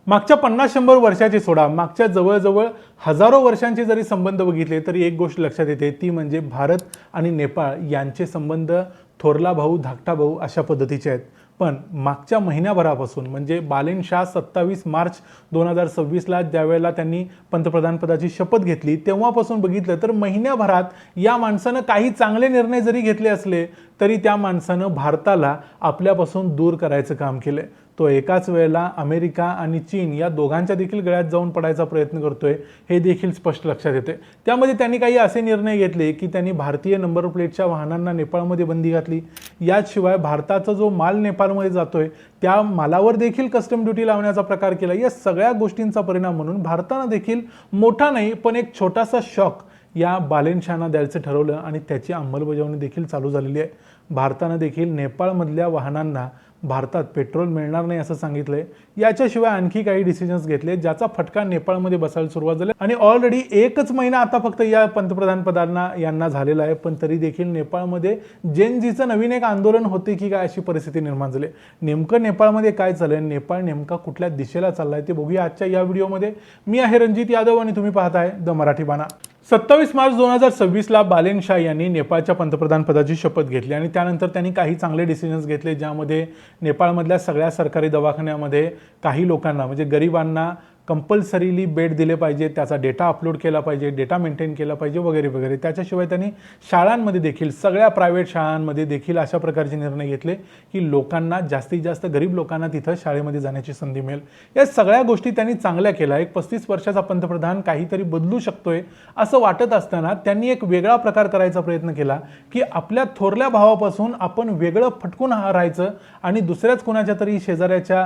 मागच्या 50-100 वर्षाची सोडा, मागच्या जवळजवळ हजारो वर्षांचे जरी संबंध बघितले तरी एक गोष्ट लक्षात येते, ती म्हणजे भारत आणि नेपाळ यांचे संबंध थोरला भाऊ धाकटा भाऊ अशा पद्धतीचे आहेत. पण मागच्या महिन्याभरापासून म्हणजे बालेन शाह 27 मार्च 2026ला ज्यावेळेला त्यांनी पंतप्रधानपदाची शपथ घेतली तेव्हापासून बघितलं तर महिन्याभरात या माणसानं काही चांगले निर्णय जरी घेतले असले तरी त्या माणसानं भारताला आपल्यापासून दूर करायचं काम केलं. तो एकाच वेळेला अमेरिका आणि चीन या दोघांच्या देखील गळ्यात जाऊन पडायचा प्रयत्न करतोय हे देखील स्पष्ट लक्षात येते. त्यामध्ये त्यांनी काही असे निर्णय घेतले की त्यांनी भारतीय नंबर प्लेटच्या वाहनांना नेपाळमध्ये बंदी घातली. याशिवाय भारताचा जो माल नेपाळमध्ये जातोय त्या मालावर देखील कस्टम ड्युटी लावण्याचा प्रकार केला. या सगळ्या गोष्टींचा परिणाम म्हणून भारतानं देखील मोठा नाही पण एक छोटासा शॉक या बालेन शाहना द्यायचं ठरवलं आणि त्याची अंमलबजावणी देखील चालू झालेली आहे. भारतानं देखील नेपाळमधल्या वाहनांना भारतात पेट्रोल मिळणार नाही असं सांगितलंय. याच्याशिवाय आणखी काही डिसिजन्स घेतले ज्याचा फटका नेपाळमध्ये बसायला सुरुवात झाली आणि ऑलरेडी एकच महिना आता फक्त या पंतप्रधान पदांना यांना झालेला आहे. पण तरी देखील नेपाळमध्ये जेनजीचं नवीन एक आंदोलन होते की काय अशी परिस्थिती निर्माण झाली. नेमकं नेपाळमध्ये काय चाललंय, नेपाळ नेमका कुठल्या दिशेला चाललाय ते बघूया आजच्या या व्हिडिओमध्ये. मी आहे रणजित यादव आणि तुम्ही पाहताय द मराठी बाणा. 27 मार्च 2026ला बालेन शाह यांनी नेपाळच्या पंतप्रधान पदाची शपथ घेतली आणि त्यानंतर त्यांनी काही चांगले डिसिजन्स घेतले ज्यामध्ये नेपाळमधल्या सगळ्या सरकारी दवाखान्यामध्ये काही लोकांना म्हणजे गरिबांना कंपल्सरीली बेड दिले पाहिजे, त्याचा डेटा अपलोड केला पाहिजे, डेटा मेंटेन केला पाहिजे वगैरे वगैरे. त्याच्याशिवाय त्यांनी शाळांमध्ये देखील सगळ्या प्रायव्हेट शाळांमध्ये देखील अशा प्रकारचे निर्णय घेतले की लोकांना जास्तीत जास्त गरीब लोकांना तिथं शाळेमध्ये जाण्याची संधी मिळेल. या सगळ्या गोष्टी त्यांनी चांगल्या केल्या. एक 35 वर्षाचा पंतप्रधान काहीतरी बदलू शकतोय असं वाटत असताना त्यांनी एक वेगळा प्रकार करायचा प्रयत्न केला की आपल्या थोरल्या भावापासून आपण वेगळं फटकून राहायचं आणि दुसऱ्याच कोणाच्या तरी शेजाऱ्याच्या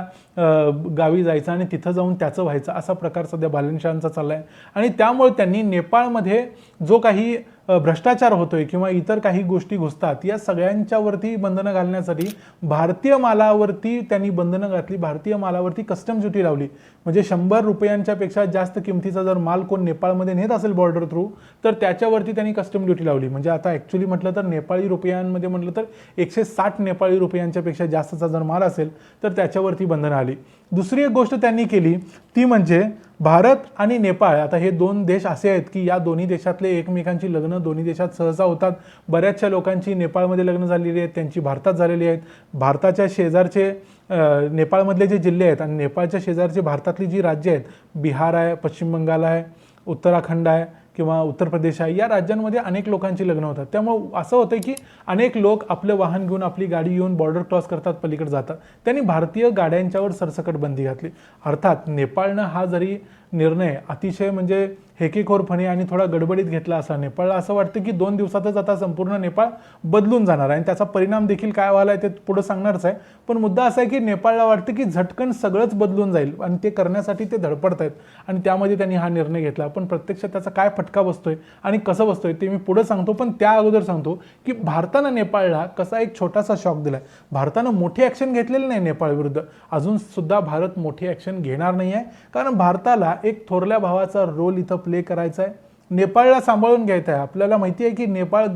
गावी जायचं आणि तिथं जाऊन त्याचं व्हायचं असा प्रकार सध्या बालेन शाहचा चाललाय. आणि त्यामुळे त्यांनी नेपाळमध्ये जो काही भ्रष्टाचार होतोय किंवा इतर काही गोष्टी घुसतात या सगळ्यांच्यावरती बंधनं घालण्यासाठी भारतीय मालावरती त्यांनी बंधनं घातली. भारतीय मालावरती कस्टम ड्युटी लावली. म्हणजे 100 रुपयांच्या पेक्षा जास्त किमतीचा जर माल कोण नेपाळमध्ये नेत असेल बॉर्डर थ्रू तर त्याच्यावरती त्यांनी कस्टम ड्युटी लावली. म्हणजे आता ॲक्च्युली म्हटलं तर नेपाळी रुपयांमध्ये म्हटलं तर 160 नेपाळी रुपयांच्या पेक्षा जास्तचा जर माल असेल तर त्याच्यावरती बंधनं आली. दुसरी एक गोष्ट त्यांनी केली ती म्हणजे भारत आणि नेपाळ आता हे दोन देश असे आहेत की या दोन्ही देशातले एकमेकांची लग्न दोन्ही देशात सहसा होतात. बऱ्याचशा लोकांची नेपाळमध्ये लग्न झालेली आहेत, त्यांची भारतात झालेली आहेत. भारताच्या शेजारचे नेपाळमधले जे जिल्हे आहेत आणि नेपाळच्या शेजारचे भारतातली जी राज्य आहेत, बिहार आहे, पश्चिम बंगाल आहे, उत्तराखंड आहे किंवा उत्तर प्रदेश आहे, या राज्यांमध्ये अनेक लोकांची लग्न होतात. त्यामुळे असं होतं की अनेक लोक आपलं वाहन घेऊन आपली गाडी घेऊन बॉर्डर क्रॉस करतात, पलीकडे जातात. त्यांनी भारतीय गाड्यांच्यावर सरसकट बंदी घातली. अर्थात नेपाळनं हा जरी निर्णय अतिशय म्हणजे हेकेखोरपणे आणि थोडा गडबडीत घेतला असा नेपाळला असं वाटतं की 2 दिवसातच आता संपूर्ण नेपाळ बदलून जाणार आहे आणि त्याचा परिणाम देखील काय व्हायला आहे ते पुढे सांगणारच आहे. पण मुद्दा असा आहे की नेपाळला वाटतं की झटकन सगळंच बदलून जाईल आणि ते करण्यासाठी ते धडपडत आहेत आणि त्यामध्ये त्यांनी हा निर्णय घेतला. पण प्रत्यक्षात त्याचा काय फटका बसतोय आणि कसं बसतोय ते मी पुढे सांगतो. पण त्या अगोदर सांगतो की भारतानं नेपाळला कसा एक छोटासा शॉक दिलाय. भारतानं मोठी ॲक्शन घेतलेली नाही नेपाळ विरुद्ध, अजून सुद्धा भारत मोठी ॲक्शन घेणार नाही आहे कारण भारताला एक थोरल्या भावाचा रोल इथं प्ले करायचा आहे. नेपाळला सांभाळून घ्यायचं आहे. आपल्याला माहिती आहे की नेपाळ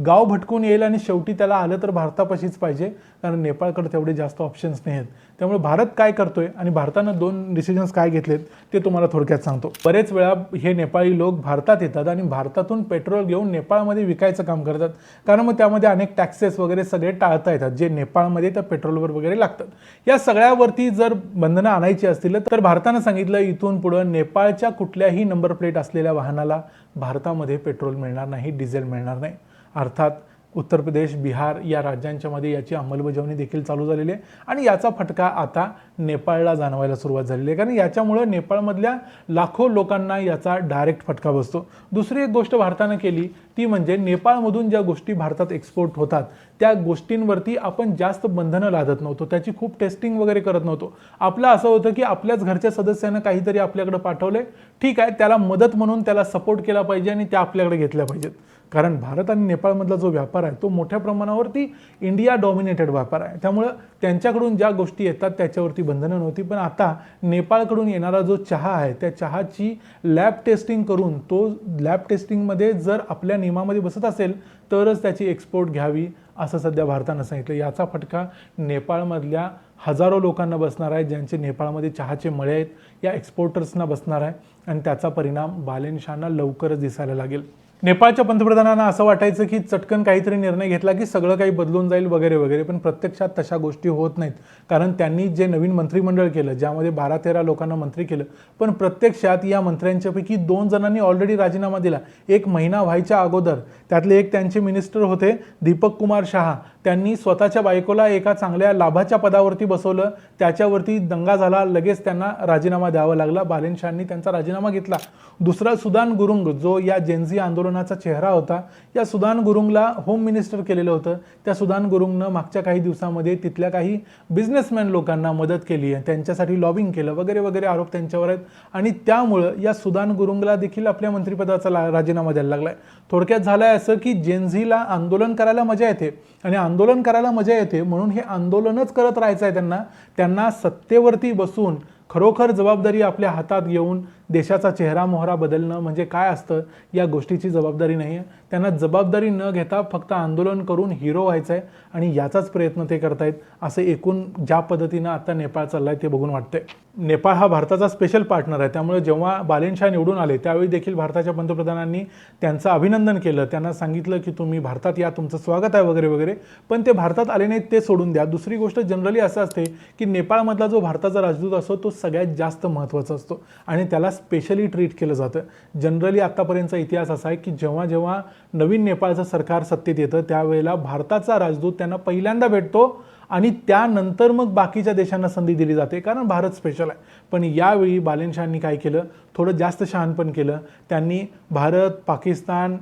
गाव भटकून येईल आणि शेवटी त्याला आलं तर भारतापाशीच पाहिजे कारण नेपाळकडे तेवढे जास्त ऑप्शन्स नाही आहेत. त्यामुळे भारत काय करतोय आणि भारतानं 2 डिसिजन्स काय घेतलेत ते तुम्हाला थोडक्यात सांगतो. बरेच वेळा हे नेपाळी लोक भारतात येतात आणि भारतातून पेट्रोल घेऊन नेपाळमध्ये विकायचं काम करतात कारण मग त्यामध्ये अनेक टॅक्सेस वगैरे सगळे टाळता येतात जे नेपाळमध्ये त्या पेट्रोलवर वगैरे लागतात. या सगळ्यावरती जर बंधनं आणायची असतील तर भारतानं सांगितलं इथून पुढं नेपाळच्या कुठल्याही नंबर प्लेट असलेल्या वाहनाला भारतामध्ये पेट्रोल मिळणार नाही, डिझेल मिळणार नाही. अर्थात उत्तर प्रदेश, बिहार या राज्यांच्यामध्ये याची अंमलबजावणी देखील चालू झालेली आहे आणि याचा फटका आता नेपाळला जाणवायला सुरुवात झालेली आहे कारण याच्यामुळे नेपाळमधल्या लाखो लोकांना याचा डायरेक्ट फटका बसतो. दुसरी एक गोष्ट भारतानं केली ती म्हणजे नेपाळमधून ज्या गोष्टी भारतात एक्सपोर्ट होतात त्या गोष्टींवरती आपण जास्त बंधनं लादत नव्हतो, त्याची खूप टेस्टिंग वगैरे करत नव्हतो. आपलं असं होतं की आपल्याच घरच्या सदस्यानं काहीतरी आपल्याकडे पाठवले, ठीक आहे, त्याला मदत म्हणून त्याला सपोर्ट केला पाहिजे आणि त्या आपल्याकडे घेतल्या पाहिजेत. कारण भारत आणि नेपाळमधला जो व्यापार आहे तो मोठ्या प्रमाणावरती इंडिया डॉमिनेटेड व्यापार आहे, त्यामुळं त्यांच्याकडून ज्या गोष्टी येतात त्याच्यावरती बंधनं नव्हती. पण आता नेपाळकडून येणारा जो चहा आहे त्या चहाची लॅब टेस्टिंग करून तो लॅब टेस्टिंगमध्ये जर आपल्या नियमामध्ये बसत असेल तरच त्याची एक्सपोर्ट घ्यावी असं सध्या भारतानं सांगितलं. याचा फटका नेपाळमधल्या हजारो लोकांना बसणार आहे, ज्यांचे नेपाळमध्ये चहाचे मळे आहेत, या एक्सपोर्टर्सना बसणार आहे आणि त्याचा परिणाम बालेनशाहना लवकरच दिसायला लागेल. नेपाळच्या पंतप्रधानांना असं वाटायचं की चटकन काहीतरी निर्णय घेतला की सगळं काही बदलून जाईल वगैरे वगैरे, पण प्रत्यक्षात तशा गोष्टी होत नाहीत. कारण त्यांनी जे नवीन मंत्रिमंडळ केलं ज्यामध्ये 12-13 लोकांना मंत्री केलं, पण प्रत्यक्षात या मंत्र्यांच्यापैकी 2 जणांनी ऑलरेडी राजीनामा दिला 1 महिना व्हायच्या अगोदर. त्यातले एक त्यांचे मिनिस्टर होते दीपक कुमार शहा, त्यांनी स्वतःच्या बायकोला एका चांगल्या लाभाच्या पदावरती बसवलं, त्याच्यावरती दंगा झाला, लगेच त्यांना राजीनामा द्यावा लागला. बालेनशाहनी त्यांचा राजीनामा घेतला. दुसरा सुदान गुरुंग जो या जेनझी आंदोलनाचा चेहरा होता, या सुदान गुरुंगला होम मिनिस्टर केलेलं होतं. त्या सुदान गुरुंगनं मागच्या काही दिवसामध्ये तिथल्या काही बिझनेसमॅन लोकांना मदत केली आहे, त्यांच्यासाठी लॉबिंग केलं वगैरे वगैरे आरोप त्यांच्यावर आहेत आणि त्यामुळं या सुदान गुरुंगला देखील आपल्या मंत्रिपदाचा राजीनामा द्यायला लागलाय. थोडक्यात झालंय असं की जेनझीला आंदोलन करायला मजा येते आणि आंदोलन करायला मजा येते म्हणून हे आंदोलनच करत राहायचं आहे त्यांना सत्तेवरती बसून खरोखर जबाबदारी आपल्या हातात घेऊन देशाचा चेहरा मोहरा बदलणं म्हणजे काय असतं या गोष्टीची जबाबदारी नाही आहे. त्यांना जबाबदारी न घेता फक्त आंदोलन करून हिरो व्हायचं आहे आणि याचाच प्रयत्न ते करतायत असं एकूण ज्या पद्धतीनं आता नेपाळ चाललाय ते बघून वाटतंय. नेपाळ हा भारताचा स्पेशल पार्टनर आहे, त्यामुळे जेव्हा बालेनशाह निवडून आले त्यावेळी देखील भारताच्या पंतप्रधानांनी त्यांचं अभिनंदन केलं, त्यांना सांगितलं की तुम्ही भारतात या, तुमचं स्वागत आहे वगैरे वगैरे. पण ते भारतात आले नाहीत ते सोडून द्या. दुसरी गोष्ट जनरली असं असते की नेपाळमधला जो भारताचा राजदूत असतो तो सगळ्यात जास्त महत्त्वाचा असतो आणि त्याला स्पेशली ट्रीट केलं जातं. जनरली आत्तापर्यंतचा इतिहास असा आहे की जेव्हा जेव्हा नवीन नेपाळचं सरकार सत्तेत येतं त्यावेळेला भारताचा राजदूत त्यांना पहिल्यांदा भेटतो आणि त्यानंतर मग बाकीच्या देशांना संधी दिली जाते, कारण भारत स्पेशल आहे. पण यावेळी बालेनशाहनी काय केलं, थोडं जास्त शहाणपण केलं. त्यांनी भारत, पाकिस्तान,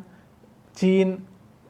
चीन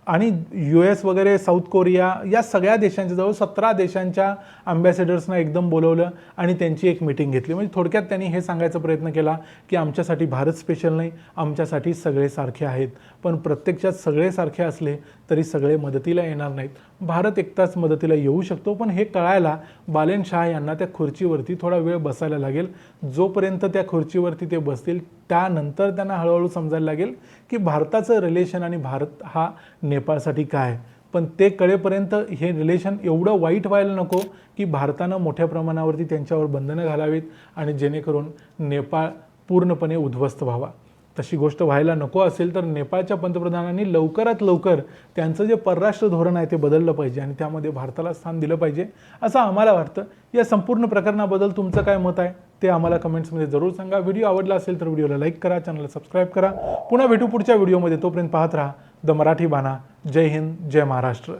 आणि US वगैरे, साऊथ कोरिया या सगळ्या देशांच्या जवळ 17 देशांच्या अँबॅसेडर्सना एकदम बोलवलं आणि त्यांची एक मीटिंग घेतली. म्हणजे थोडक्यात त्यांनी हे सांगायचा प्रयत्न केला की आमच्यासाठी भारत स्पेशल नाही, आमच्यासाठी सगळे सारखे आहेत. पण प्रत्यक्षात सगळे सारखे असले तरी सगळे मदतीला येणार नाहीत. भारत एकटाच मदतीला येऊ शकतो, पण हे कळायला बालेनशाह यांना त्या खुर्चीवरती थोडा वेळ बसायला लागेल. जोपर्यंत त्या खुर्चीवरती ते बसतील त्यानंतर त्यांना हळूहळू समजायला लागेल की भारताचं रिलेशन आणि भारत हा नेपाळसाठी काय. पण ते कळेपर्यंत हे रिलेशन एवढं वाईट व्हायला नको की भारतानं मोठ्या प्रमाणावरती त्यांच्यावर बंधनं घालावीत आणि जेणेकरून नेपाळ पूर्णपणे उद्ध्वस्त व्हावा. तशी गोष्ट व्हायला नको असेल तर नेपाळच्या पंतप्रधानांनी लवकरात लवकर त्यांचं जे परराष्ट्र धोरण आहे ते बदललं पाहिजे आणि त्यामध्ये भारताला स्थान दिलं पाहिजे असं आम्हाला वाटतं. या संपूर्ण प्रकरणाबद्दल तुमचं काय मत आहे ते आम्हाला कमेंट्समध्ये जरूर सांगा. व्हिडिओ आवडला असेल तर व्हिडिओला लाईक करा, चॅनलला सबस्क्राईब करा. पुन्हा भेटू पुढच्या व्हिडिओमध्ये. तोपर्यंत पाहत राहा द मराठी बाणा. जय हिंद, जय महाराष्ट्र.